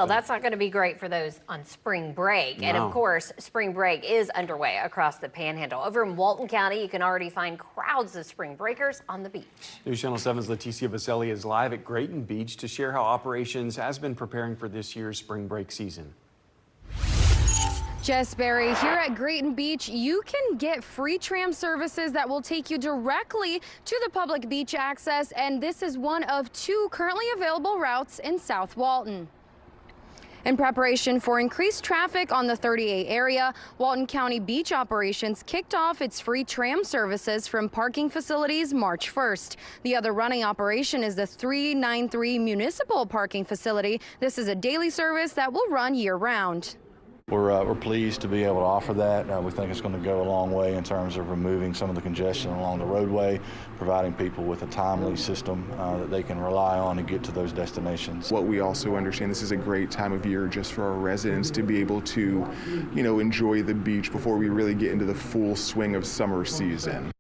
Well, that's not going to be great for those on spring break. No. And of course, spring break is underway across the Panhandle. Over in Walton County, you can already find crowds of spring breakers on the beach. News Channel 7's Leticia Vaselli is live at Grayton Beach to share how operations has been preparing for this year's spring break season. Jess Berry, here at Grayton Beach, you can get free tram services that will take you directly to the public beach access, and this is one of 2 currently available routes in South Walton. In preparation for increased traffic on the 38 area, Walton County Beach Operations kicked off its free tram services from parking facilities March 1st. The other running operation is the 393 Municipal Parking Facility. This is a daily service that will run year-round. We're pleased to be able to offer that. We think it's going to go a long way in terms of removing some of the congestion along the roadway, providing people with a timely system that they can rely on to get to those destinations. What we also understand, this is a great time of year just for our residents to be able to, enjoy the beach before we really get into the full swing of summer season.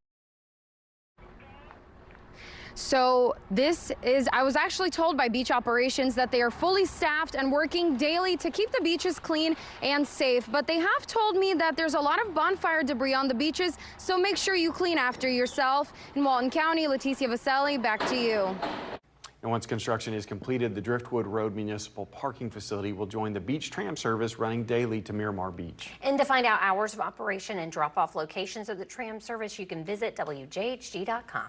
So I was actually told by beach operations that they are fully staffed and working daily to keep the beaches clean and safe. But they have told me that there's a lot of bonfire debris on the beaches, so make sure you clean after yourself. In Walton County, Leticia Vaselli, back to you. And once construction is completed, the Driftwood Road Municipal Parking Facility will join the beach tram service running daily to Miramar Beach. And to find out hours of operation and drop-off locations of the tram service, you can visit WJHG.com.